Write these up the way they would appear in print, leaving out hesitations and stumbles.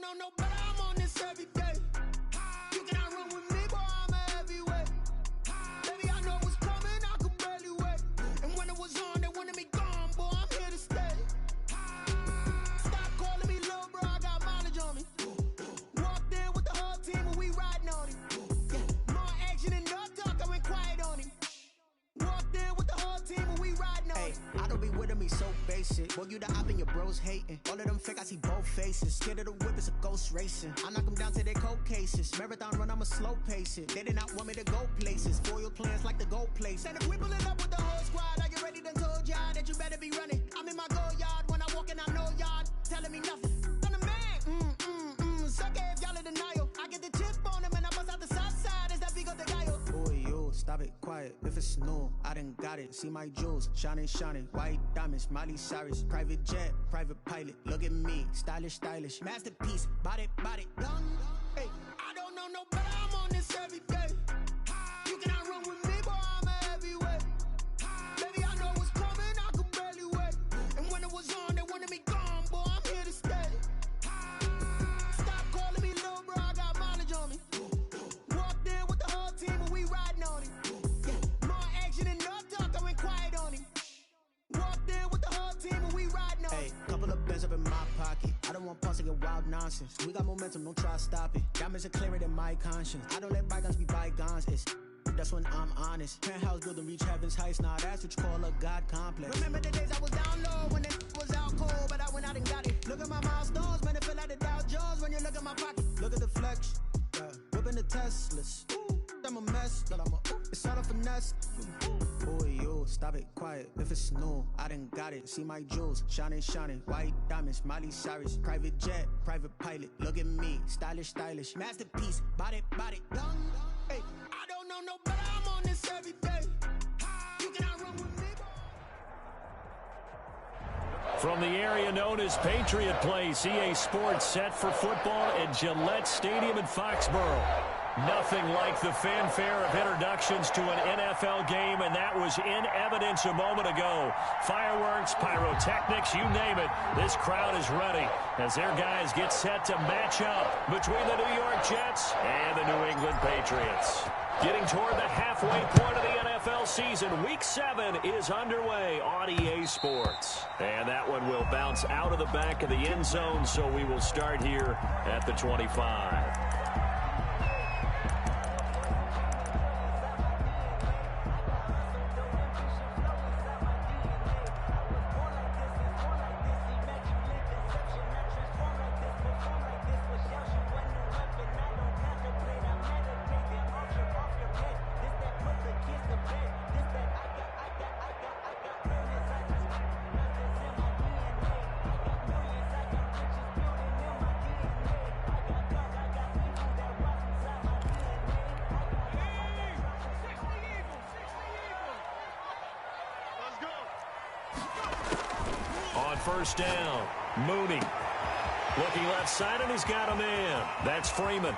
know no better, I'm on this every day. You cannot run with me, boy, I'm a heavyweight. Baby, I know what's coming, I could barely wait. And when it was on, they wanted me gone, boy, I'm here to stay. Stop calling me little bro, I got mileage on me. Walked in with the whole team and we riding on him. Yeah, more action and no talk, I went quiet on him. Walked in with the whole team and we riding on him. I don't be with him, he's so basic. Boy, you the op and your bros hating. All of them fake, I see both faces. Scared of the whip, it's a ghost racing. I knock them down to their cold cases. Marathon run, I'ma slow pace it. They did not want me to go places. Foil plans like the gold place. And if we pulling up with the whole squad, I get ready to told y'all that you better be running. I'm in my go yard when I walk in, I know y'all telling me nothing. I'm the man, suck it if y'all in denial. I get the chip on him and I bust out the south side. Is that Vigo de Gallo? Boy, you, stop it, quiet. If it's new, I done got it. See my jewels, shining, shining. White diamonds, Miley Cyrus. Private jet, private pilot. Look at me, stylish, stylish. Masterpiece, body, young. Hey, I don't know no better, I'm on this every day. You cannot run with me, boy, I'm a heavyweight. Baby, I know what's coming, I could barely wait. And when it was on, they wanted me gone, boy, I'm here to stay. Stop calling me little bro, I got mileage on me. Walked in with the whole team and we riding on him. Yeah, more action and no talk, I went quiet on him. Walked in with the whole team and we riding on him. Hey, couple of bands up in my pocket. I don't want pause to get wild nonsense. We got momentum, don't try to stop it. Diamonds are clearer than my conscience. I don't let bygones be bygones. That's when I'm honest. Penthouse building reach heaven's heights. Now that's what you call a God complex. Remember the days I was down low when it was out cold, but I went out and got it. Look at my milestones, man, it feel like the Dow Jones when you look at my pocket. Look at the flex, whipping the Teslas. I'm a mess, but it's all a finesse. Boy, you, stop it, quiet. If it's new, I done got it. See my jewels, shining, shining. White diamonds, Miley Cyrus. Private jet, private pilot. Look at me, stylish, stylish. Masterpiece, body, young. Hey, I don't know no better, I'm on this every day. You cannot run with me, boy. From the area known as Patriot Place, EA Sports set for football at Gillette Stadium in Foxborough. Nothing like the fanfare of introductions to an NFL game, and that was in evidence a moment ago. Fireworks, pyrotechnics, you name it. This crowd is ready as their guys get set to match up between the New York Jets and the New England Patriots. Getting toward the halfway point of the NFL season, Week 7 is underway on EA Sports. And that one will bounce out of the back of the end zone, so we will start here at the 25. First down, Mooney. Looking left side, and he's got a man. That's Freeman.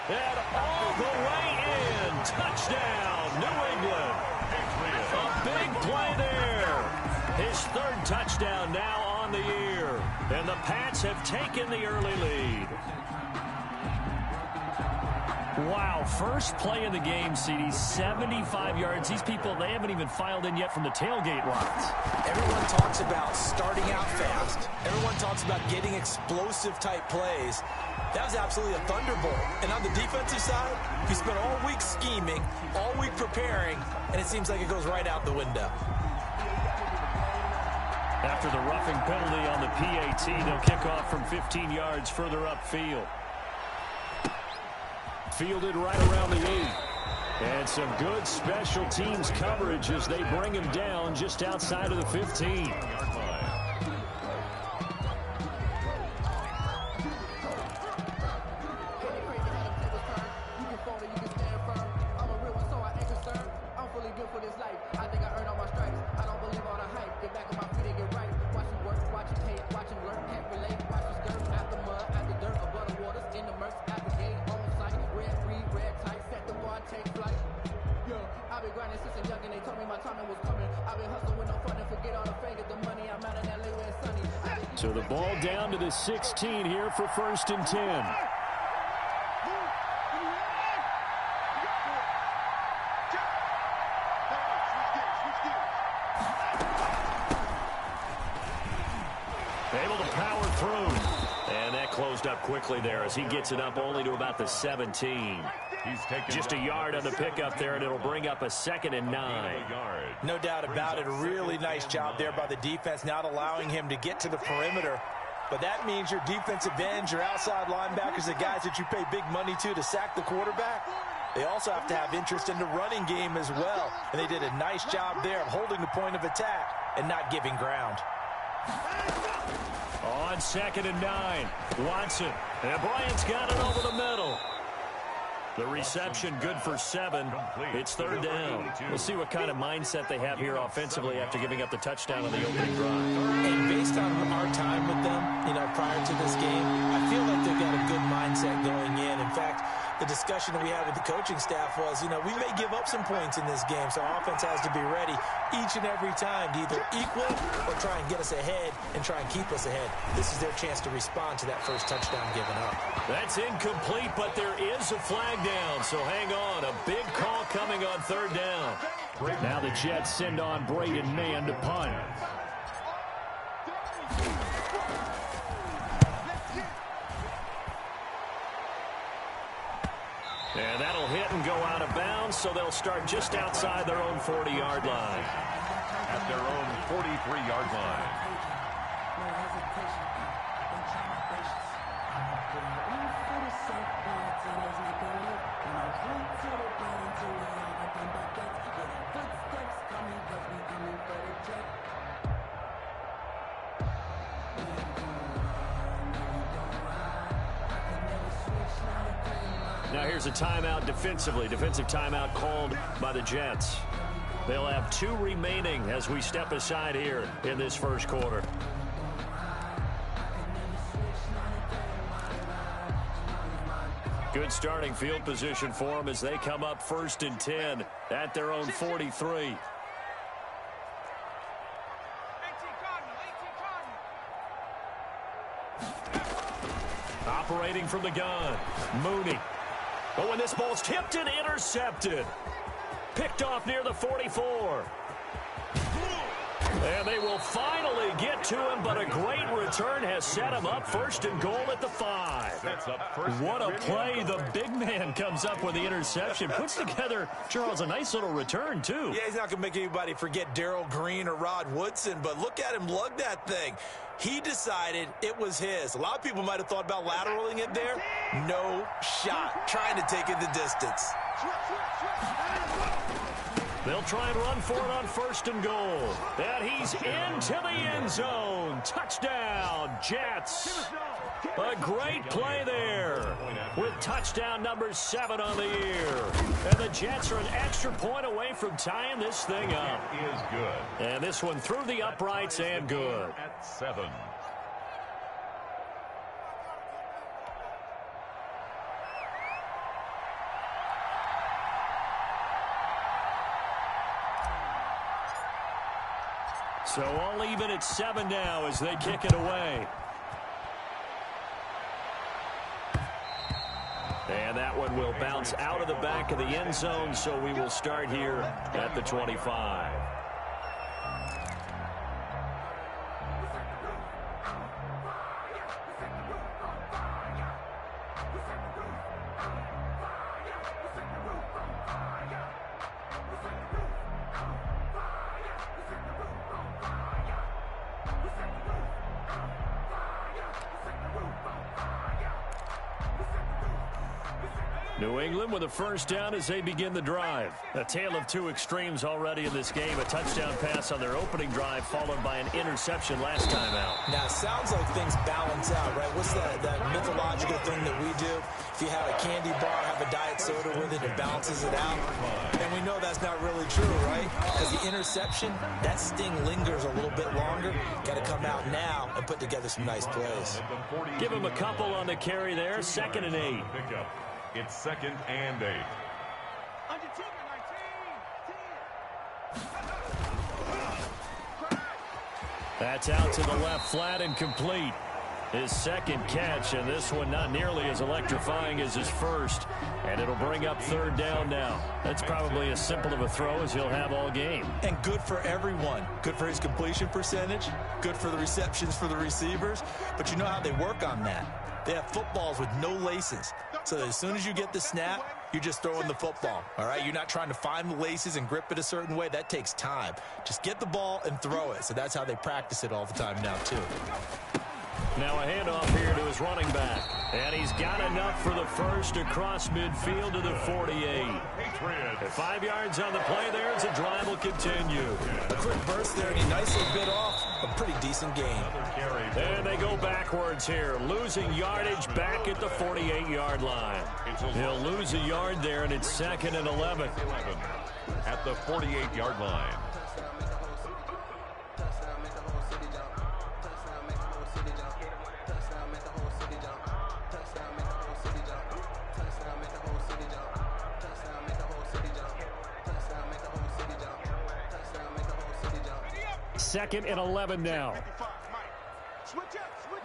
And all the way in. Touchdown, New England. A big play there. His third touchdown now on the year. And the Pats have taken the early lead. Wow, first play in the game, CD, 75 yards. These people, they haven't even filed in yet from the tailgate lines. Everyone talks about starting out fast. Everyone talks about getting explosive-type plays. That was absolutely a thunderbolt. And on the defensive side, you spent all week scheming, all week preparing, and it seems like it goes right out the window. After the roughing penalty on the PAT, they'll kick off from 15 yards further upfield. Fielded right around the 8. And some good special teams coverage as they bring him down just outside of the 15. I've been hustling with no fun and forget all the fake. The money I'm out in LA where it's sunny. So the ball down to the 16 here for 1st and 10. Able to power through. And that closed up quickly there as he gets it up only to about the 17. Just a yard on the pickup there, and it'll bring up a 2nd and 9. No doubt about it. A really nice job there by the defense, not allowing him to get to the perimeter. But that means your defensive ends, your outside linebackers, the guys that you pay big money to sack the quarterback, they also have to have interest in the running game as well. And they did a nice job there of holding the point of attack and not giving ground. On 2nd and 9, Watson. And Bryant's got it over the middle. The reception good for 7. It's 3rd down. We'll see what kind of mindset they have here offensively after giving up the touchdown on the opening drive. And based on our time with them, prior to this game, I feel like they've got a good mindset going in. In fact, the discussion that we had with the coaching staff was, we may give up some points in this game, so our offense has to be ready each and every time to either equal or try and get us ahead and try and keep us ahead. This is their chance to respond to that first touchdown given up. That's incomplete, but there is a flag down, so hang on. A big call coming on 3rd down. Now the Jets send on Braden Mann to punt. And that'll hit and go out of bounds, so they'll start just outside their own 40-yard line. At their own 43-yard line. Now here's a timeout defensively. Defensive timeout called by the Jets. They'll have 2 remaining as we step aside here in this first quarter. Good starting field position for them as they come up 1st and 10 at their own 43. Operating from the gun, Mooney. But when this ball's tipped and intercepted, picked off near the 44. And they will finally get to him, but a great return has set him up 1st and goal at the 5. What a play. The big man comes up with the interception. Puts together, Charles, a nice little return, too. Yeah, he's not going to make anybody forget Darrell Green or Rod Woodson, but look at him lug that thing. He decided it was his. A lot of people might have thought about lateraling it there. No shot. Trying to take it the distance. They'll try and run for it on 1st and goal. And he's into the end zone. Touchdown, Jets. A great play there with touchdown number 7 on the year. And the Jets are an extra point away from tying this thing up. Is good. And this one through the uprights and good. At 7. So all even at 7 now as they kick it away. And that one will bounce out of the back of the end zone, so we will start here at the 25. New England with a first down as they begin the drive. A tale of 2 extremes already in this game. A touchdown pass on their opening drive followed by an interception last time out. Now, it sounds like things balance out, right? What's that mythological thing that we do? If you have a candy bar, have a diet soda with it, it balances it out. And we know that's not really true, right? Because the interception, that sting lingers a little bit longer. Got to come out now and put together some nice plays. Give him a couple on the carry there. 2nd and 8. It's 2nd and 8. That's out to the left, flat and complete. His second catch, and this one not nearly as electrifying as his first. And it'll bring up third down now. That's probably as simple of a throw as he'll have all game. And good for everyone. Good for his completion percentage. Good for the receptions for the receivers. But you know how they work on that. They have footballs with no laces. So that as soon as you get the snap, you're just throwing the football. All right? You're not trying to find the laces and grip it a certain way. That takes time. Just get the ball and throw it. So that's how they practice it all the time now, too. Now a handoff here to his running back. And he's got enough for the first across midfield to the 48. 5 yards on the play there as the drive will continue. A quick burst there, and he nicely bit off a pretty decent gain. And they go backwards here, losing yardage back at the 48-yard line. He'll lose a yard there, and it's 2nd and 11. At the 48-yard line. Second and 11 now. Switch up, switch.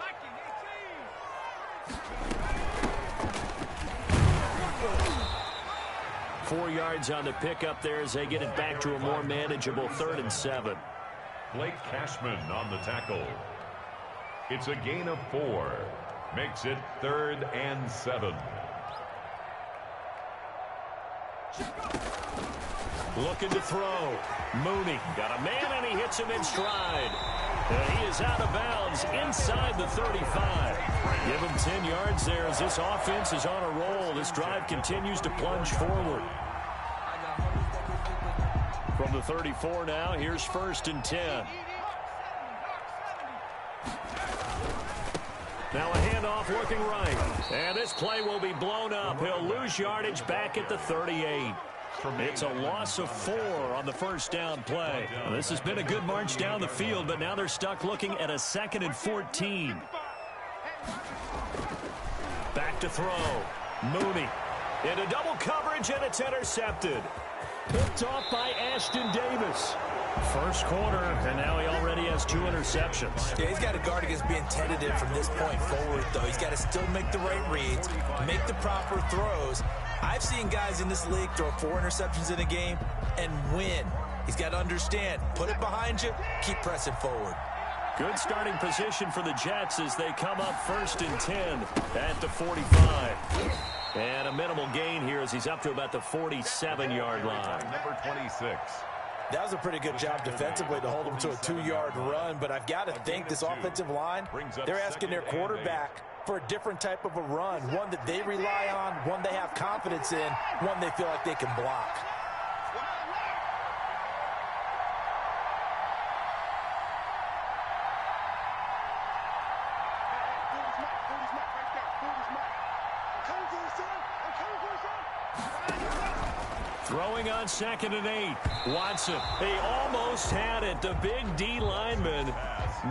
4 yards on the pickup there as they get it back to a more manageable 3rd and 7. Blake Cashman on the tackle. It's a gain of 4. Makes it 3rd and 7. Looking to throw. Mooney got a man, and he hits him in stride. And he is out of bounds inside the 35. Give him 10 yards there as this offense is on a roll. This drive continues to plunge forward. From the 34 now, here's 1st and 10. Now a handoff looking right. And this play will be blown up. He'll lose yardage back at the 38. It's a loss of 4 on the first down play. Well, this has been a good march down the field, but now they're stuck looking at a 2nd and 14. Back to throw. Mooney into double coverage, and it's intercepted. Picked off by Ashton Davis. First quarter, and now he already has 2 interceptions. Yeah, he's got to guard against being tentative from this point forward, though. He's got to still make the right reads, make the proper throws. I've seen guys in this league throw 4 interceptions in a game and win. He's got to understand, put it behind you, keep pressing forward. Good starting position for the Jets as they come up 1st and 10 at the 45. And a minimal gain here as he's up to about the 47-yard line. Number 26. That was a pretty good job defensively to hold him to a 2-yard run, but I've got to think this offensive line, they're asking their quarterback for a different type of a run, one that they rely on, one they have confidence in, one they feel like they can block. Throwing on 2nd and 8. Watson, he almost had it. The big D lineman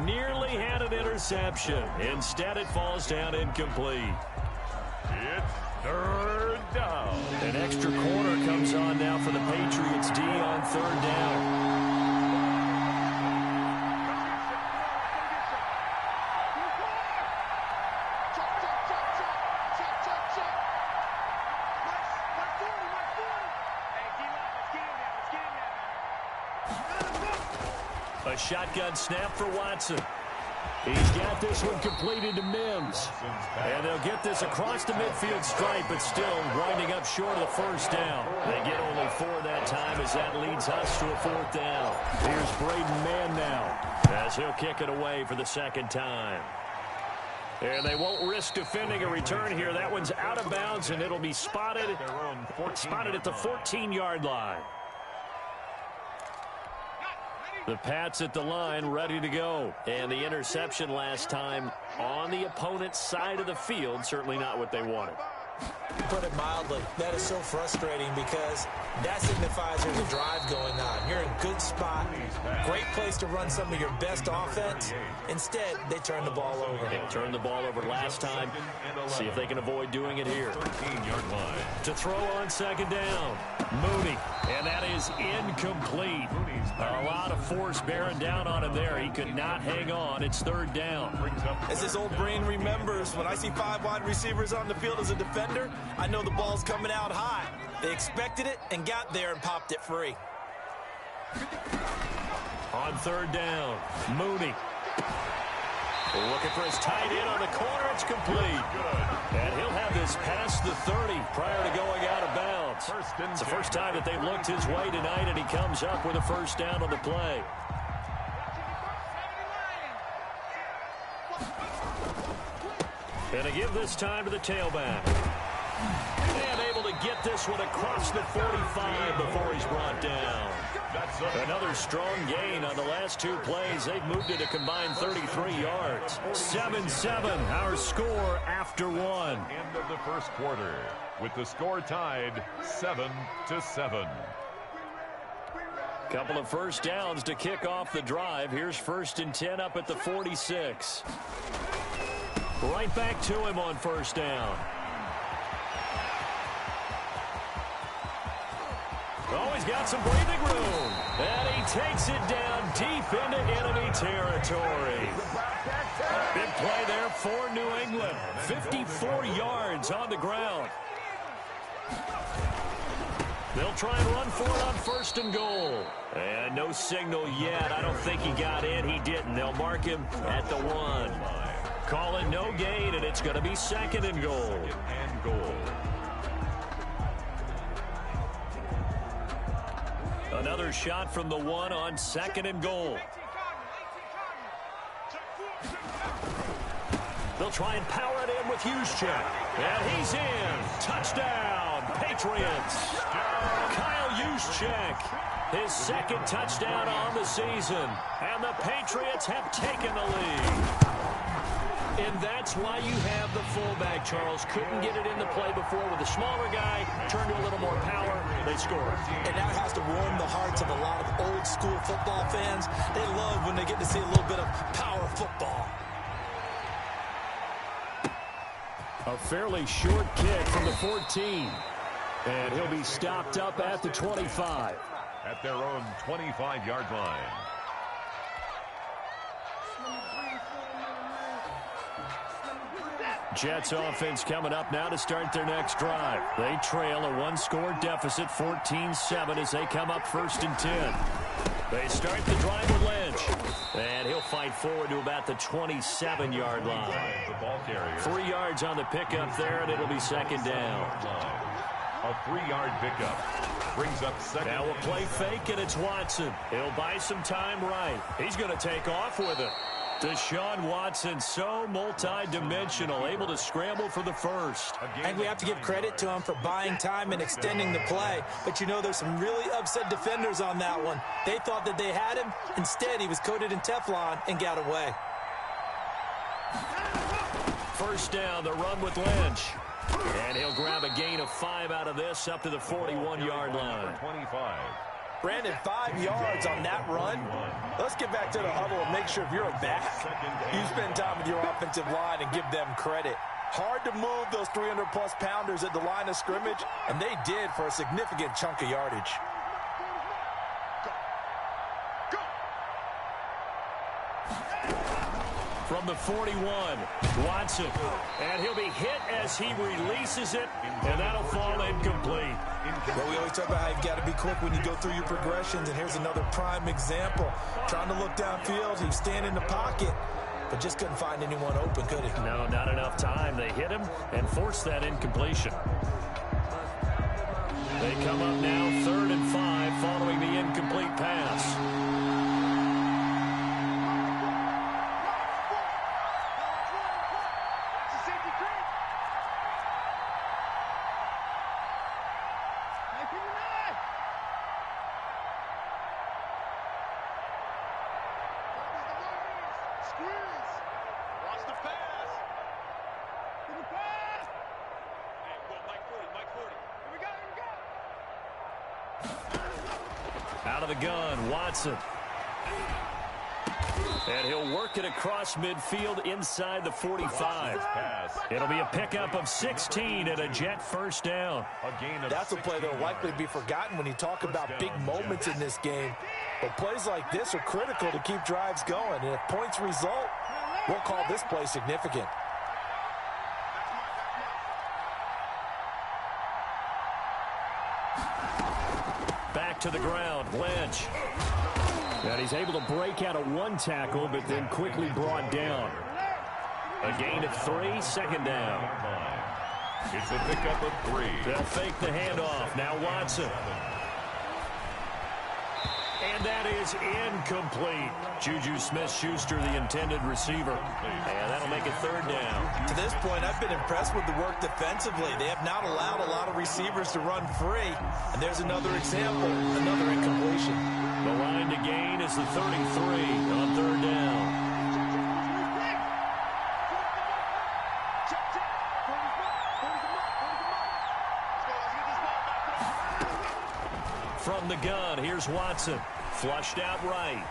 nearly had an interception. Instead, it falls down incomplete. It's 3rd down. An extra quarter comes on now for the Patriots D on 3rd down. A shotgun snap for Watson. He's got this one completed to Mims. And they'll get this across the midfield stripe, but still winding up short of the first down. They get only 4 that time as that leads us to a 4th down. Here's Braden Mann now as he'll kick it away for the 2nd time. And they won't risk defending a return here. That one's out of bounds, and it'll be spotted at the 14-yard line. The Pats at the line, ready to go. And the interception last time on the opponent's side of the field, certainly not what they wanted. Put it mildly, that is so frustrating because that signifies there's a drive going on. You're in a good spot, great place to run some of your best offense. Instead, they turn the ball over. They turned the ball over last time. See if they can avoid doing it here. 13-yard line. To throw on second down, Mooney, and that is incomplete. A lot of force bearing down on him there. He could not hang on. It's third down. As his old brain remembers, when I see 5 wide receivers on the field as a defender, I know the ball's coming out high. They expected it and got there and popped it free. On third down, Mooney. Looking for his tight end on the corner. It's complete. And he'll have this past the 30 prior to going out of bounds. It's the first time that they've looked his way tonight, and he comes up with a first down on the play. And to give this time to the tailback. And able to get this one across the 45 before he's brought down. Another strong gain on the last 2 plays. They've moved it a combined 33 yards. 7-7, our score after 1. End of the first quarter with the score tied 7-7. Couple of first downs to kick off the drive. Here's 1st and 10 up at the 46. Right back to him on first down. Oh, he's got some breathing room. And he takes it down deep into enemy territory. Big play there for New England. 54 yards on the ground. They'll try and run for it on 1st and goal. And no signal yet. I don't think he got in. He didn't. They'll mark him at the 1. Call it no gain, and it's going to be 2nd and goal. Another shot from the 1 on 2nd and goal. They'll try and power it in with Juszczyk. And he's in. Touchdown, Patriots. Kyle Juszczyk, his 2nd touchdown on the season. And the Patriots have taken the lead. And that's why you have the fullback, Charles. Couldn't get it into play before with a smaller guy. Turned to a little more power. They score. And that has to warm the hearts of a lot of old-school football fans. They love when they get to see a little bit of power football. A fairly short kick from the 14. And he'll be stopped up at the 25. At their own 25-yard line. Jets offense coming up now to start their next drive. They trail a 1-score deficit, 14-7, as they come up 1st and 10. They start the drive with Lynch. And he'll fight forward to about the 27-yard line. 3 yards on the pickup there, and it'll be 2nd down. A 3-yard pickup brings up 2nd. Now we'll play fake, and it's Watson. He'll buy some time right. He's going to take off with it. Deshaun Watson, so multi-dimensional, able to scramble for the 1st. And we have to give credit to him for buying time and extending the play. But you know, there's some really upset defenders on that one. They thought that they had him. Instead, he was coated in Teflon and got away. 1st down, the run with Lynch. And he'll grab a gain of 5 out of this up to the 41-yard line. 25. Brandon, 5 yards on that run. Let's get back to the huddle and make sure if you're a back, you spend time with your offensive line and give them credit. Hard to move those 300-plus pounders at the line of scrimmage, and they did for a significant chunk of yardage. From the 41, Watson. And he'll be hit as he releases it, and that'll fall incomplete. Well, we always talk about how you've got to be quick when you go through your progressions, and here's another prime example. Trying to look downfield, he was standing in the pocket, but just couldn't find anyone open, could he? No, not enough time. They hit him and forced that incompletion. They come up now 3rd and 5 following the incomplete pass. Out of the gun, Watson. And he'll work it across midfield inside the 45. It'll be a pickup of 16 and a Jet first down. That's a play that will likely be forgotten when you talk about big moments in this game. But plays like this are critical to keep drives going. And if points result, we'll call this play significant. Back to the ground, Lynch. And he's able to break out of one tackle, but then quickly brought down. A gain of 3, second down. It's a pickup of 3. They'll fake the handoff. Now Watson. And that is incomplete. Juju Smith-Schuster, the intended receiver. And that'll make it third down. To this point, I've been impressed with the work defensively. They have not allowed a lot of receivers to run free. And there's another example, another incompletion. The line to gain is the 33 on third down. From the gun, here's Watson. Flushed out right.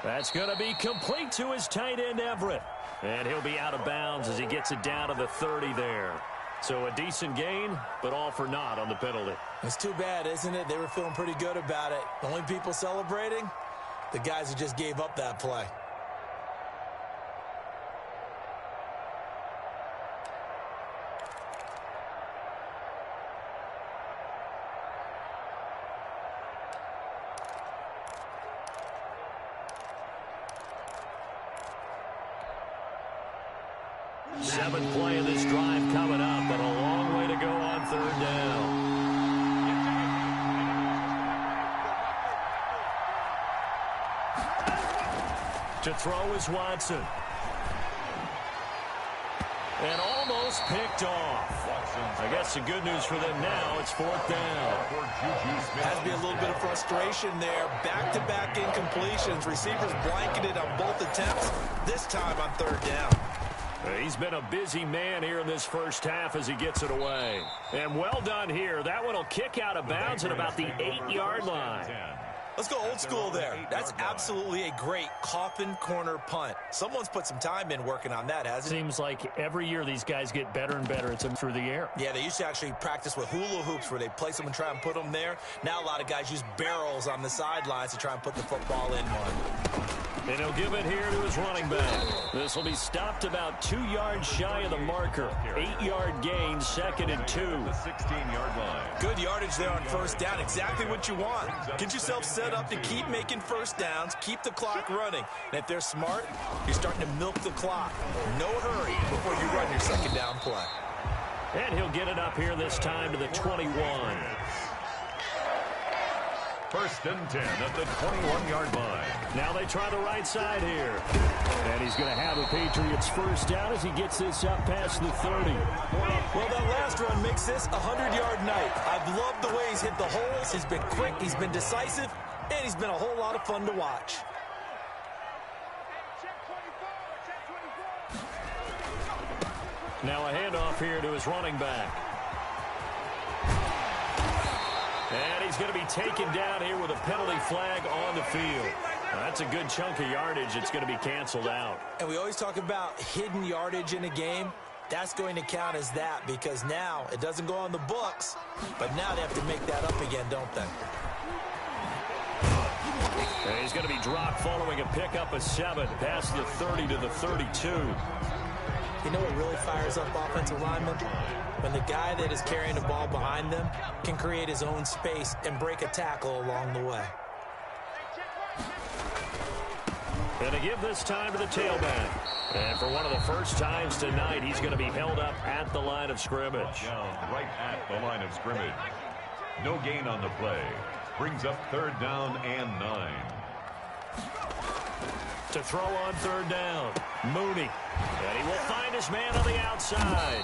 That's going to be complete to his tight end, Everett. And he'll be out of bounds as he gets it down to the 30 there. So a decent gain, but all for naught on the penalty. It's too bad, isn't it? They were feeling pretty good about it. The only people celebrating? The guys who just gave up that play. Seventh play of this drive coming up, but a long way to go on third down. To throw is Watson. And almost picked off. I guess the good news for them now, it's fourth down. Has to be a little bit of frustration there. Back-to-back incompletions. Receivers blanketed on both attempts, this time on third down. He's been a busy man here in this first half as he gets it away. And well done here. That one will kick out of bounds at about the 8-yard line. Let's go old school there. That's absolutely a great coffin corner punt. Someone's put some time in working on that, hasn't it? Seems like every year these guys get better and better at them through the air. Yeah, they used to actually practice with hula hoops where they place them and try and put them there. Now a lot of guys use barrels on the sidelines to try and put the football in one. And he'll give it here to his running back. This will be stopped about 2 yards shy of the marker. 8-yard gain, second and 2. The 16-yard line. Good yardage there on first down. Exactly what you want. Get yourself set up to keep making first downs, keep the clock running. And if they're smart, you're starting to milk the clock. No hurry before you run your second down play. And he'll get it up here this time to the 21. First and 10 at the 21-yard line. Now they try the right side here. And he's going to have a Patriots first down as he gets this up past the 30. Well, that last run makes this a 100-yard night. I've loved the way he's hit the holes. He's been quick, he's been decisive, and he's been a whole lot of fun to watch. Now a handoff here to his running back. And he's going to be taken down here with a penalty flag on the field. Now, that's a good chunk of yardage. It's going to be canceled out. And we always talk about hidden yardage in a game. That's going to count as that because now it doesn't go on the books, but now they have to make that up again, don't they? And he's going to be dropped following a pickup of 7 past the 30 to the 32. You know what really fires up offensive linemen? When the guy that is carrying the ball behind them can create his own space and break a tackle along the way. And to give this time to the tailback. And for one of the first times tonight, he's going to be held up at the line of scrimmage. Down right at the line of scrimmage. No gain on the play. Brings up third down and 9. To throw on third down, Mooney. And he will find his man on the outside.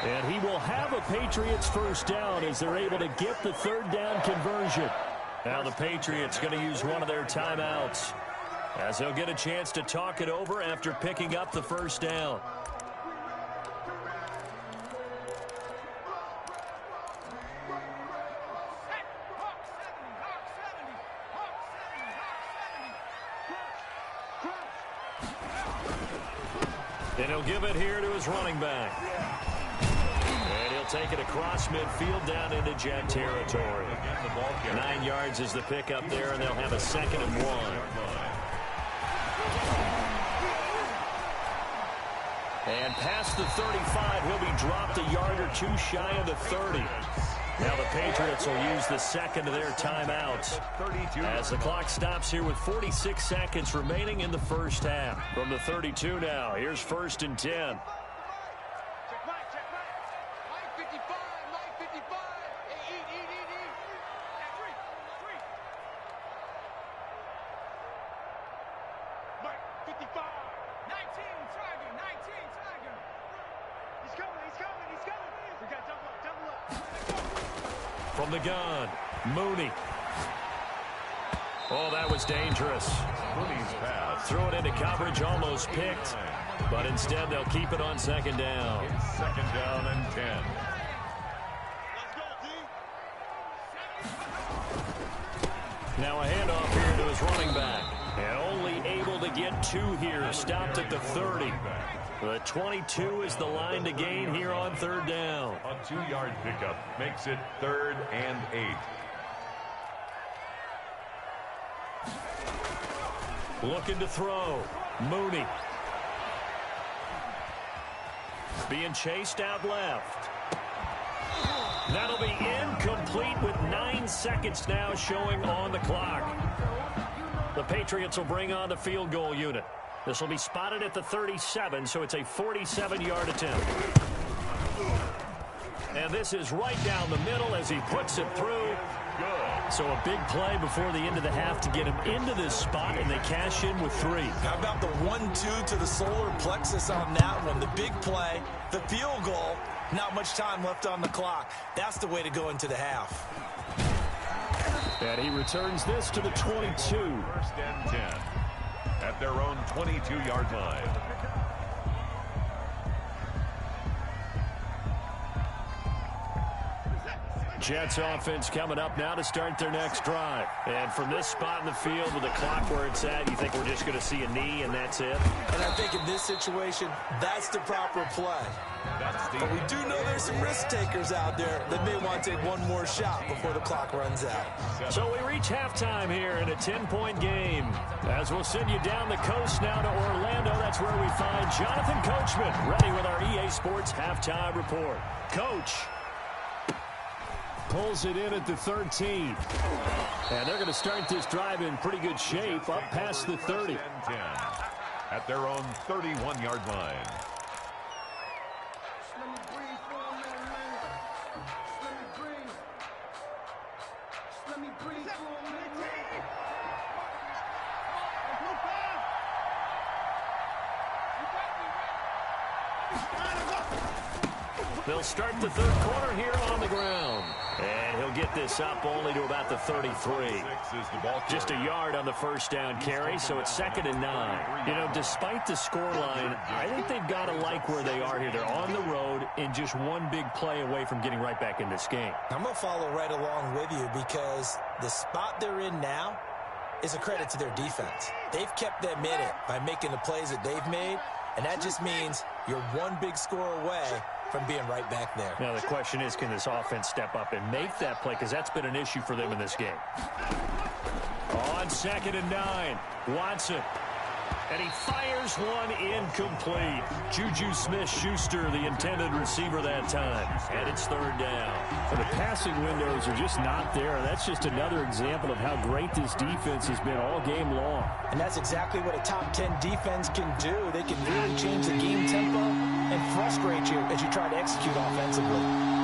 And he will have a Patriots first down as they're able to get the third down conversion. Now the Patriots going to use one of their timeouts as they'll get a chance to talk it over after picking up the first down. And he'll give it here to his running back. And he'll take it across midfield down into Jet territory. 9 yards is the pickup there, and they'll have a 2nd and 1. And past the 35, he'll be dropped a yard or two shy of the 30. Now the Patriots will use the 2nd of their timeouts as the clock stops here with 46 seconds remaining in the first half. From the 32 now, here's 1st and 10. From the gun, Mooney. Oh, that was dangerous. Mooney's pass. Threw it into coverage, almost picked. But instead, they'll keep it on 2nd down. It's 2nd down and 10. Now a handoff here to his running back. And only able to get 2 here. Stopped at the 30. The 22 is the line to gain here on 3rd down. A 2-yard pickup makes it 3rd and 8. Looking to throw. Mooney. Being chased out left. That'll be incomplete with 9 seconds now showing on the clock. The Patriots will bring on the field goal unit. This will be spotted at the 37, so it's a 47-yard attempt. And this is right down the middle as he puts it through. Good. So a big play before the end of the half to get him into this spot, and they cash in with 3. How about the 1-2 to the solar plexus on that one? The big play, the field goal, not much time left on the clock. That's the way to go into the half. And he returns this to the 22. 1st and 10 at their own 22-yard line. Jets offense coming up now to start their next drive. And from this spot in the field with the clock where it's at, you think we're just going to see a knee and that's it? And I think in this situation, that's the proper play. But we do know there's some risk takers out there that may want to take one more shot before the clock runs out. So we reach halftime here in a 10-point game. As we'll send you down the coast now to Orlando, that's where we find Jonathan Coachman ready with our EA Sports halftime report. Coach pulls it in at the 13. And they're going to start this drive in pretty good shape up past the 30. 10 at their own 31-yard line. They'll start the 3rd quarter here on the ground. And he'll get this up only to about the 33. Just a yard on the 1st down carry, so it's 2nd and 9. You know, despite the scoreline, I think they've got to like where they are here. They're on the road and just one big play away from getting right back in this game. I'm going to follow right along with you because the spot they're in now is a credit to their defense. They've kept them in it by making the plays that they've made, and that just means you're one big score away from being right back there. Now the question is, can this offense step up and make that play? Because that's been an issue for them in this game. On 2nd and 9, Watson. And he fires one incomplete. Juju Smith-Schuster, the intended receiver that time. And it's 3rd down. And the passing windows are just not there. That's just another example of how great this defense has been all game long. And that's exactly what a top 10 defense can do. They can really change the game tempo and frustrate you as you try to execute offensively.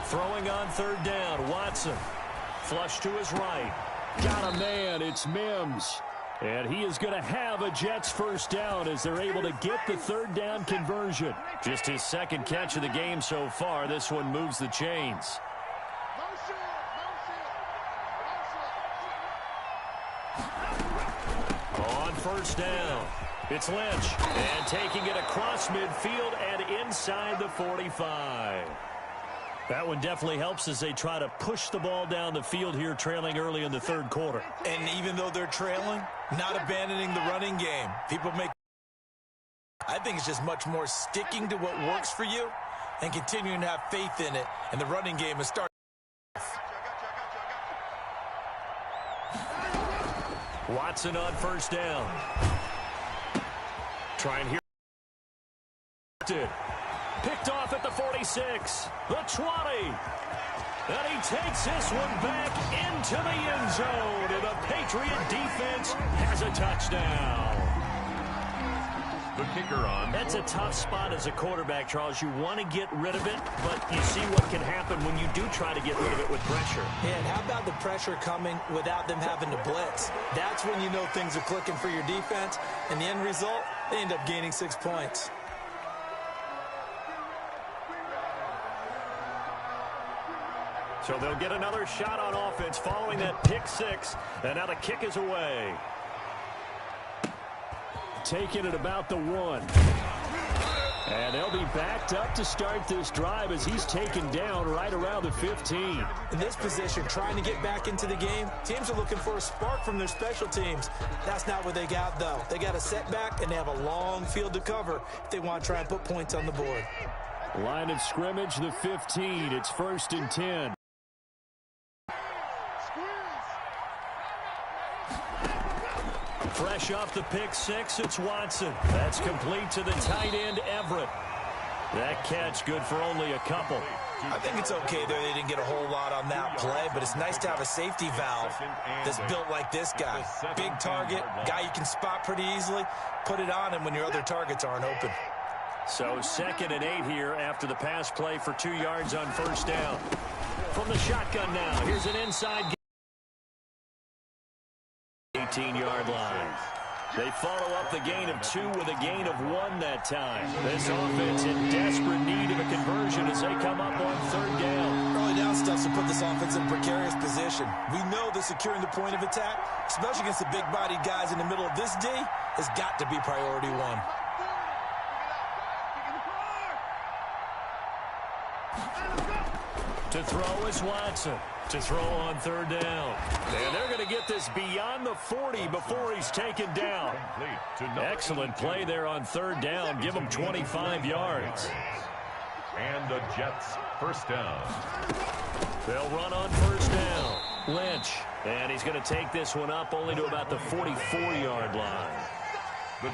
Throwing on 3rd down, Watson. Flush to his right. Got a man, it's Mims. And he is going to have a Jets 1st down as they're able to get the 3rd down conversion. Just his 2nd catch of the game so far. This one moves the chains. On 1st down, it's Lynch. And taking it across midfield and inside the 45. That one definitely helps as they try to push the ball down the field here, trailing early in the third quarter. And even though they're trailing, not abandoning the running game. I think it's just much more sticking to what works for you and continuing to have faith in it. And the running game is starting. Watson on first down. Try and hear. Picked off at the 46, the 20. And he takes this one back into the end zone. And the Patriot defense has a touchdown. The kicker on. That's a tough spot as a quarterback, Charles. You want to get rid of it, but you see what can happen when you do try to get rid of it with pressure. Yeah, and how about the pressure coming without them having to blitz? That's when you know things are clicking for your defense. And the end result, they end up gaining 6 points. So they'll get another shot on offense following that pick six. And now the kick is away. Taken at about the 1. And they'll be backed up to start this drive as he's taken down right around the 15. In this position, trying to get back into the game, teams are looking for a spark from their special teams. That's not what they got, though. They got a setback, and they have a long field to cover if they want to try and put points on the board. Line of scrimmage, the 15. It's 1st and 10. Fresh off the pick six, it's Watson. That's complete to the tight end, Everett. That catch good for only a couple. I think it's okay there. They didn't get a whole lot on that play, but it's nice to have a safety valve that's built like this guy. Big target, guy you can spot pretty easily. Put it on him when your other targets aren't open. So 2nd and 8 here after the pass play for 2 yards on first down. From the shotgun now, here's an inside 18-yard line. They follow up the gain of 2 with a gain of 1 that time. This offense in desperate need of a conversion as they come up on 3rd down. Early down stuff to put this offense in a precarious position. We know that securing the point of attack, especially against the big-bodied guys in the middle of this D, has got to be priority 1. To throw is Watson. To throw on 3rd down. And they're going to get this beyond the 40 before he's taken down. Excellent play there on 3rd down. Give him 25 yards. And the Jets, first down. They'll run on first down. Lynch. And he's going to take this one up only to about the 44-yard line.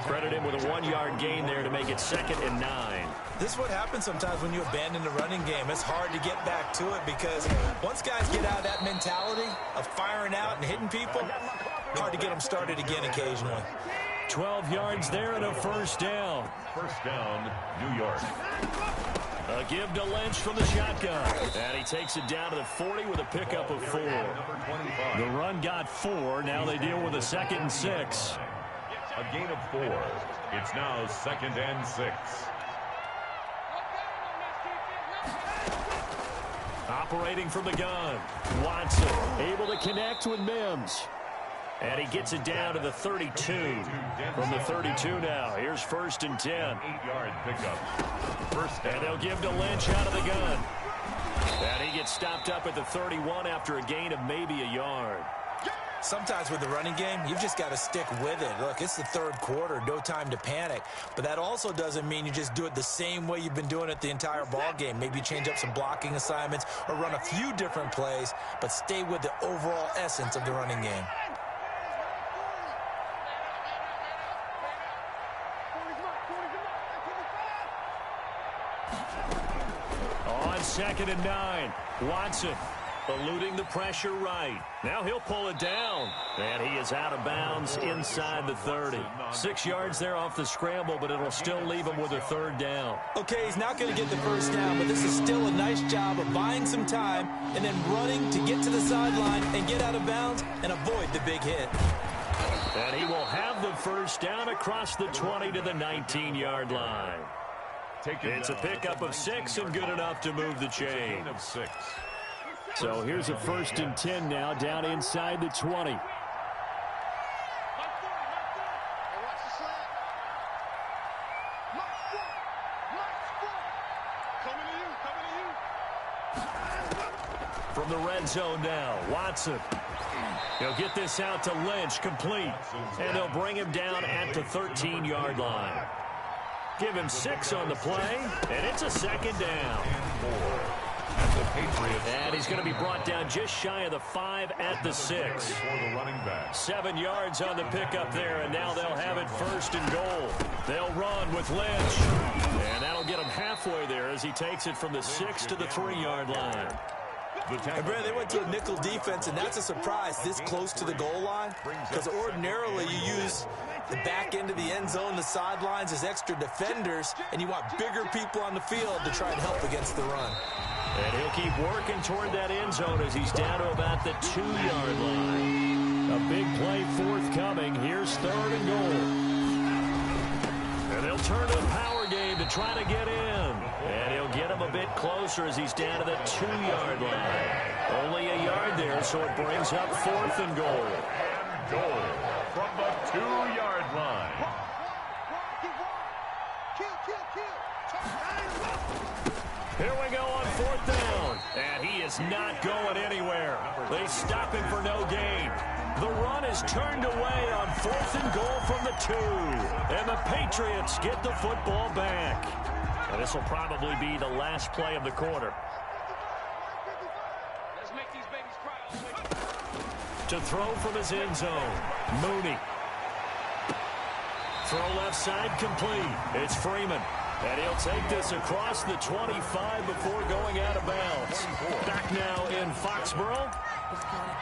Credit him with a 1-yard gain there to make it 2nd and 9. This is what happens sometimes when you abandon the running game. It's hard to get back to it because once guys get out of that mentality of firing out and hitting people, hard to get them started again occasionally. 12 yards there and a first down. First down, New York. A give to Lynch from the shotgun. And he takes it down to the 40 with a pickup of 4. The run got 4. Now they deal with a 2nd and 6. A gain of 4. It's now 2nd and 6. Operating from the gun. Watson able to connect with Mims. And he gets it down to the 32. From the 32 now. Here's 1st and 10. 8-yard pickup. First down. And they'll give to Lynch out of the gun. And he gets stopped up at the 31 after a gain of maybe a yard. Sometimes with the running game, you've just got to stick with it. Look, it's the 3rd quarter, no time to panic. But that also doesn't mean you just do it the same way you've been doing it the entire ball game. Maybe change up some blocking assignments or run a few different plays, but stay with the overall essence of the running game. On 2nd and 9, Watson eluding the pressure right. Now he'll pull it down. And he is out of bounds inside the 30. 6 yards there off the scramble, but it'll still leave him with a 3rd down. Okay, he's not going to get the first down, but this is still a nice job of buying some time and then running to get to the sideline and get out of bounds and avoid the big hit. And he will have the first down across the 20 to the 19-yard line. It's a pickup of 6 and good enough to move the chain. So here's a 1st and 10 now, down inside the 20. From the red zone now, Watson. He'll get this out to Lynch, complete. And they'll bring him down at the 13-yard line. Give him 6 on the play, and it's a second down. And he's going to be brought down just shy of the 5 at the 6. 7 yards on the pickup there, and now they'll have it 1st and goal. They'll run with Lynch. And that'll get him halfway there as he takes it from the 6 to the 3-yard line. And Brad, they went to a nickel defense, and that's a surprise this close to the goal line, because ordinarily you use the back end of the end zone, the sidelines as extra defenders, and you want bigger people on the field to try and help against the run. And he'll keep working toward that end zone as he's down to about the 2-yard line. A big play forthcoming. Here's 3rd and goal. And they'll turn to the power game to try to get in. And he'll get him a bit closer as he's down to the 2-yard line. Only a yard there, so it brings up 4th and goal. And goal from the 2-yard line. Here we go on 4th down. And he is not going anywhere. They stop him for no gain. The run is turned away on 4th and goal from the 2. And the Patriots get the football back. And this will probably be the last play of the quarter. Let's make these babies cry. To throw from his end zone, Mooney. Throw left side complete. It's Freeman. And he'll take this across the 25 before going out of bounds. Back now in Foxborough.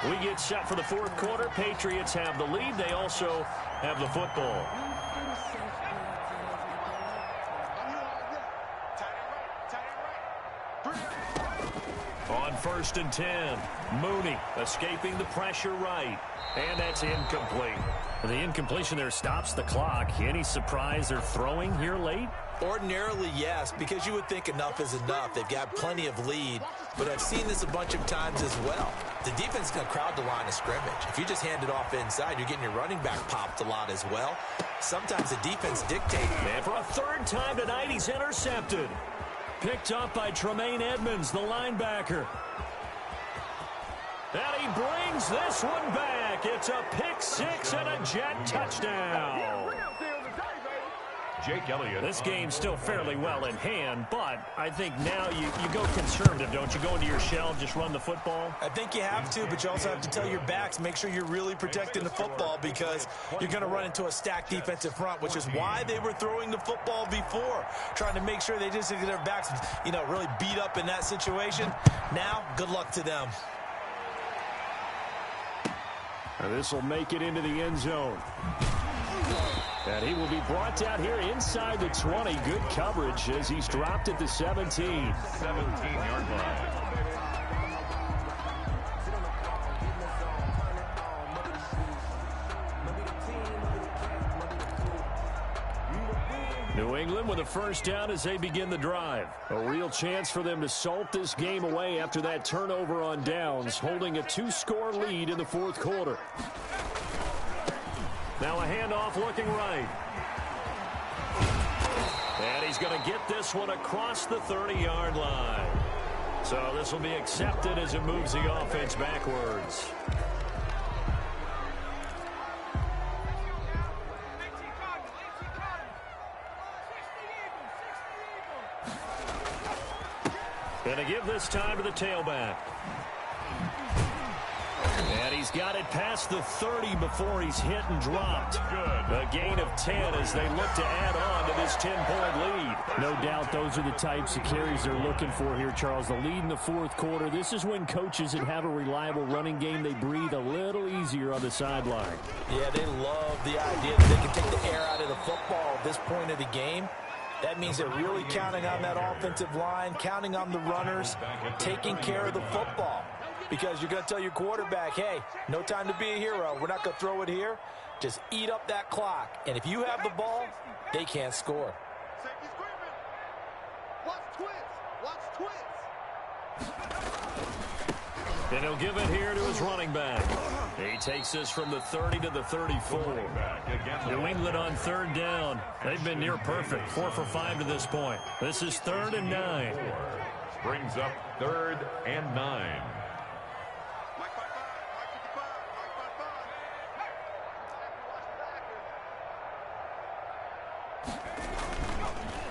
We get set for the 4th quarter. Patriots have the lead. They also have the football. On 1st and 10, Mooney escaping the pressure right. And that's incomplete. The incompletion there stops the clock. Any surprise they're throwing here late? Ordinarily, yes, because you would think enough is enough. They've got plenty of lead, but I've seen this a bunch of times as well. The defense is going to crowd the line of scrimmage. If you just hand it off inside, you're getting your running back popped a lot as well. Sometimes the defense dictates. And for a 3rd time tonight, he's intercepted. Picked up by Tremaine Edmonds, the linebacker. And he brings this one back. It's a pick 6 and a Jet touchdown. Jake Elliott. This game's still fairly well in hand, but I think now you go conservative, don't you? Go into your shell, just run the football? I think you have to, but you also have to tell your backs, make sure you're really protecting the football because you're going to run into a stacked defensive front, which is why they were throwing the football before, trying to make sure they just get their backs, really beat up in that situation. Now, good luck to them. And this will make it into the end zone. And he will be brought down here inside the 20. Good coverage as he's dropped at the 17. 17-yard line. New England with a 1st down as they begin the drive. A real chance for them to salt this game away after that turnover on downs, holding a 2-score lead in the 4th quarter. Now a handoff looking right. And he's going to get this one across the 30-yard line. So this will be accepted as it moves the offense backwards. Going to give this time to the tailback. And he's got it past the 30 before he's hit and dropped. A gain of 10 as they look to add on to this 10-point lead. No doubt those are the types of carries they're looking for here, Charles. The lead in the 4th quarter. This is when coaches that have a reliable running game, they breathe a little easier on the sideline. Yeah, they love the idea that they can take the air out of the football at this point of the game. That means they're really counting on that offensive line, counting on the runners, taking care of the football. Because you're going to tell your quarterback, hey, no time to be a hero. We're not going to throw it here. Just eat up that clock. And if you have the ball, they can't score. And he'll give it here to his running back. He takes this from the 30 to the 34. New England on 3rd down. They've been near perfect. 4 for 5 to this point. This is 3rd and 9. Brings up 3rd and 9.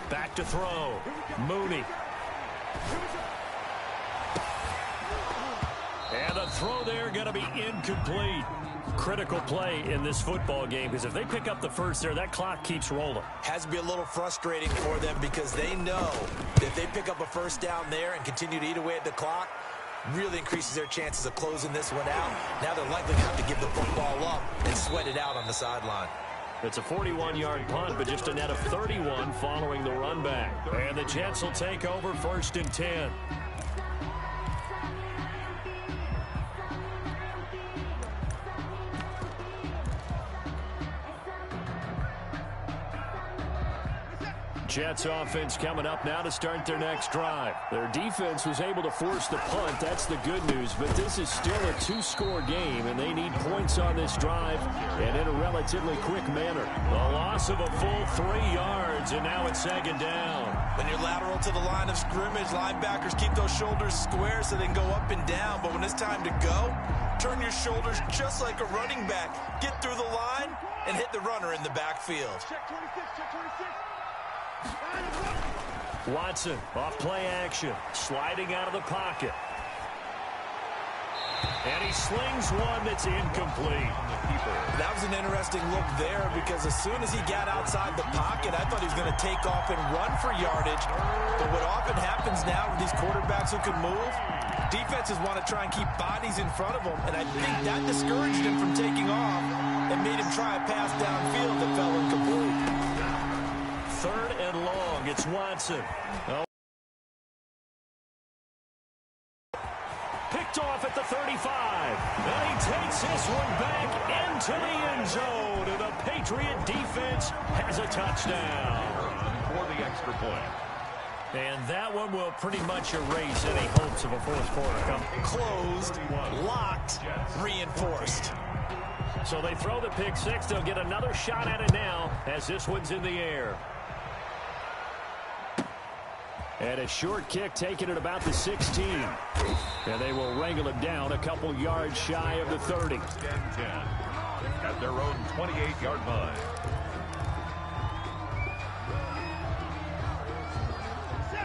Back to throw. Mooney. And the throw there going to be incomplete. Critical play in this football game, because if they pick up the first there, that clock keeps rolling. Has to be a little frustrating for them because they know that if they pick up a first down there and continue to eat away at the clock, really increases their chances of closing this one out. Now they're likely to have to give the football up and sweat it out on the sideline. It's a 41-yard punt, but just a net of 31 following the run back. And the Jets will take over 1st and 10. Jets offense coming up now to start their next drive. Their defense was able to force the punt. That's the good news. But this is still a 2-score game, and they need points on this drive and in a relatively quick manner. A loss of a full 3 yards, and now it's 2nd down. When you're lateral to the line of scrimmage, linebackers keep those shoulders square so they can go up and down. But when it's time to go, turn your shoulders just like a running back. Get through the line and hit the runner in the backfield. Check 26, check 26. Watson off play action, sliding out of the pocket. And he slings one that's incomplete. That was an interesting look there because as soon as he got outside the pocket, I thought he was going to take off and run for yardage. But what often happens now with these quarterbacks who can move, defenses want to try and keep bodies in front of them, and I think that discouraged him from taking off and made him try a pass downfield that fell incomplete. 3rd and long. It's Watson. Oh. Picked off at the 35. And he takes this one back into the end zone. And the Patriot defense has a touchdown. For the extra point. And that one will pretty much erase any hopes of a 4th quarter. Closed, locked, reinforced. So they throw the pick 6. They'll get another shot at it now as this one's in the air. And a short kick taken at about the 16. And they will wrangle it down a couple yards shy of the 30. 10 at their own 28-yard line.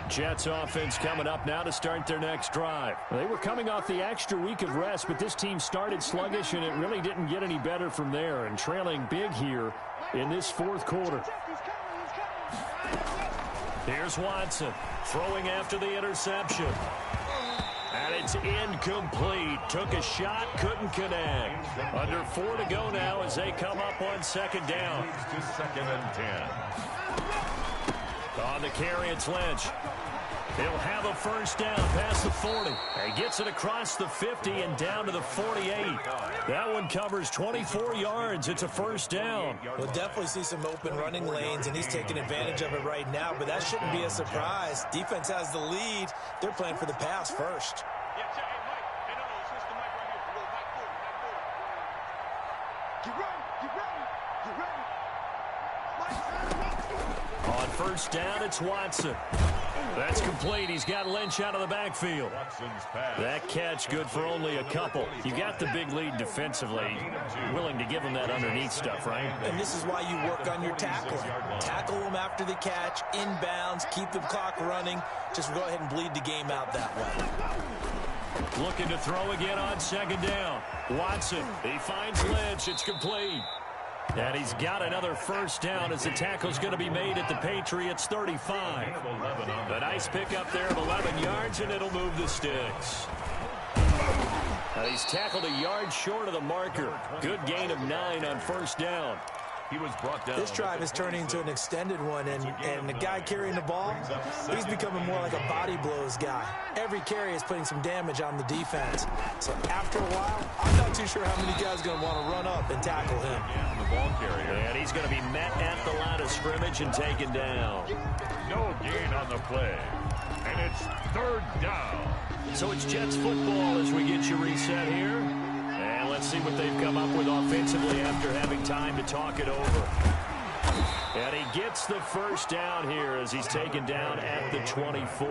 Jets offense coming up now to start their next drive. They were coming off the extra week of rest, but this team started sluggish, and it really didn't get any better from there, and trailing big here in this 4th quarter. Here's Watson throwing after the interception. And it's incomplete. Took a shot, couldn't connect. Under 4 to go now as they come up on 2nd down. To 2nd and 10. On the carry, it's Lynch. He'll have a first down past the 40. He gets it across the 50 and down to the 48. That one covers 24 yards. It's a first down. We'll definitely see some open running lanes, and he's taking advantage of it right now, but that shouldn't be a surprise. Defense has the lead. They're playing for the pass first. Yeah, check. Hey, Mike. Hey, no, switch the mic right here. Little mic forward, mic forward. Get ready, get ready, get ready. On first down, it's Watson. That's complete. He's got Lynch out of the backfield. That catch good for only a couple. You got the big lead defensively. Willing to give him that underneath stuff, right? And this is why you work on your tackling. Tackle them after the catch, inbounds, keep the clock running. Just go ahead and bleed the game out that way. Looking to throw again on 2nd down. Watson, he finds Lynch. It's complete. And he's got another first down as the tackle's going to be made at the Patriots 35. A nice pickup there of 11 yards, and it'll move the sticks. Now he's tackled a yard short of the marker. Good gain of 9 on first down. He was brought down. This drive is turning into an extended one, and the guy carrying the ball, he's becoming more like a body blows guy. Every carry is putting some damage on the defense. So after a while, I'm not too sure how many guys are going to want to run up and tackle him. The ball carrier. And he's going to be met at the line of scrimmage and taken down. No gain on the play. And it's 3rd down. So it's Jets football as we get you reset here. And let's see what they've come up with offensively after having time to talk it over. And he gets the first down here as he's taken down at the 24.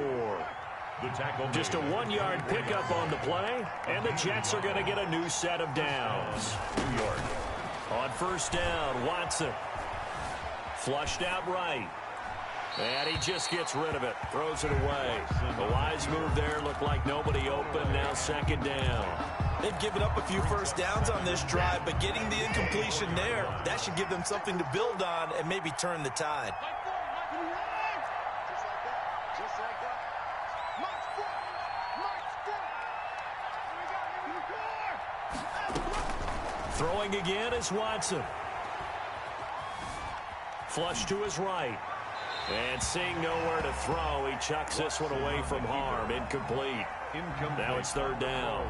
The tackle Just a 1-yard pickup on the play, and the Jets are going to get a new set of downs. New York. On first down, Watson. Flushed out right. And he just gets rid of it, throws it away. A wise move there, looked like nobody open, now second down. They've given up a few first downs on this drive, but getting the incompletion there, that should give them something to build on and maybe turn the tide. Just like that. March forward. Throwing again is Watson. Flush to his right. And seeing nowhere to throw, he chucks this one away from harm. Incomplete. Now it's third down.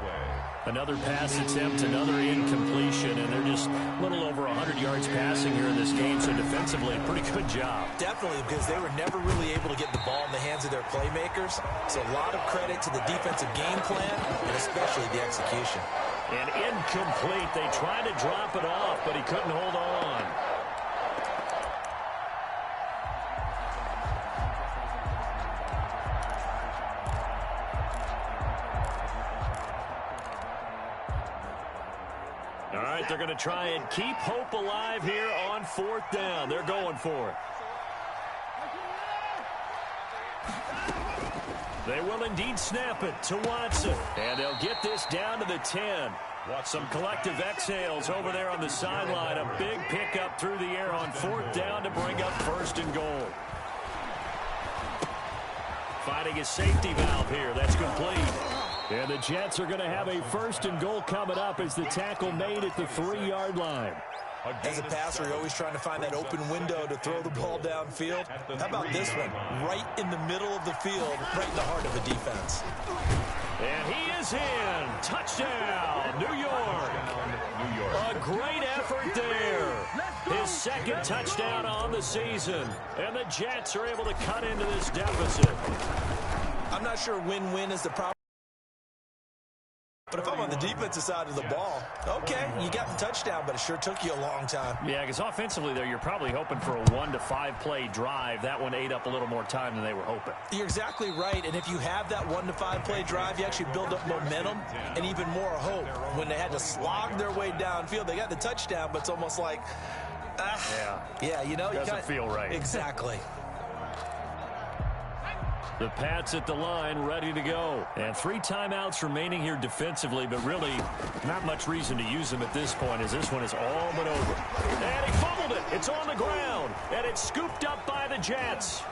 Another pass attempt, another incompletion, and they're just a little over 100 yards passing here in this game, so defensively, pretty good job. Definitely, because they were never really able to get the ball in the hands of their playmakers. So a lot of credit to the defensive game plan, and especially the execution. And incomplete. They tried to drop it off, but he couldn't hold on. All right, they're going to try and keep hope alive here on fourth down. They're going for it. They will indeed snap it to Watson. And they'll get this down to the 10. Some collective exhales over there on the sideline. A big pickup through the air on fourth down to bring up first and goal. Finding a safety valve here. That's complete. And the Jets are going to have a first and goal coming up as the tackle made at the 3-yard line. As a passer, you're always trying to find that open window to throw the ball downfield. How about this one? Right in the middle of the field, right in the heart of a defense. And he is in. Touchdown, New York. A great effort there. His second touchdown on the season. And the Jets are able to cut into this deficit. I'm not sure win-win is the problem. But if I'm on the defensive side of the ball, okay, you got the touchdown, but it sure took you a long time. Yeah, because offensively there, you're probably hoping for a 1 to 5 play drive. That one ate up a little more time than they were hoping. You're exactly right, and if you have that 1 to 5 play drive, you actually build up momentum and even more hope. When they had to slog their way downfield, they got the touchdown, but it's almost like, you know. Doesn't feel right. Exactly. The Pats at the line, ready to go. And 3 timeouts remaining here defensively, but really not much reason to use them at this point as this one is all but over. And he fumbled it. It's on the ground, and it's scooped up by the Jets.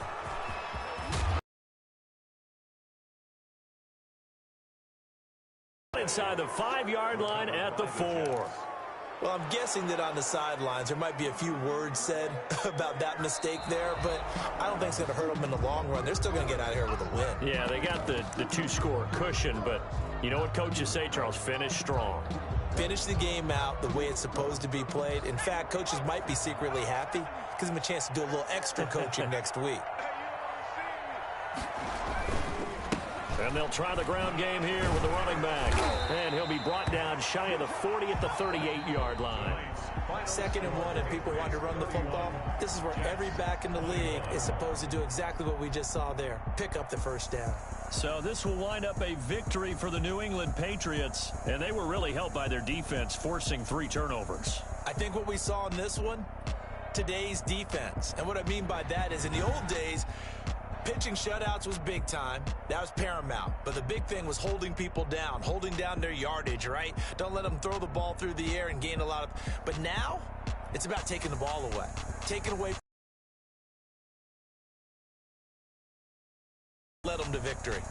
Inside the 5-yard line at the 4. Well, I'm guessing that on the sidelines there might be a few words said about that mistake there, but I don't think it's going to hurt them in the long run. They're still going to get out of here with a win. Yeah, they got the 2-score cushion, but you know what coaches say, Charles? Finish strong. Finish the game out the way it's supposed to be played. In fact, coaches might be secretly happy. Gives them a chance to do a little extra coaching next week. And they'll try the ground game here with the running back. And he'll be brought down shy of the 40 at the 38-yard line. 2nd and 1, and people want to run the football. This is where every back in the league is supposed to do exactly what we just saw there. Pick up the first down. So this will wind up a victory for the New England Patriots. And they were really helped by their defense, forcing 3 turnovers. I think what we saw in this one, today's defense. And what I mean by that is in the old days, pitching shutouts was big time. That was paramount. But the big thing was holding people down, holding down their yardage, right? Don't let them throw the ball through the air and gain a lot of... But now, it's about taking the ball away. Taking away... Led them to victory.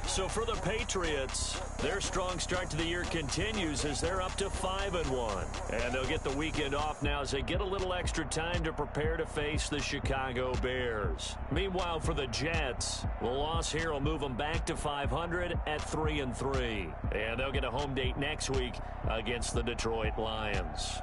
So for the Patriots, their strong start to the year continues as they're up to 5-1. And they'll get the weekend off now as they get a little extra time to prepare to face the Chicago Bears. Meanwhile, for the Jets, the loss here will move them back to 500 at 3-3. And they'll get a home date next week against the Detroit Lions.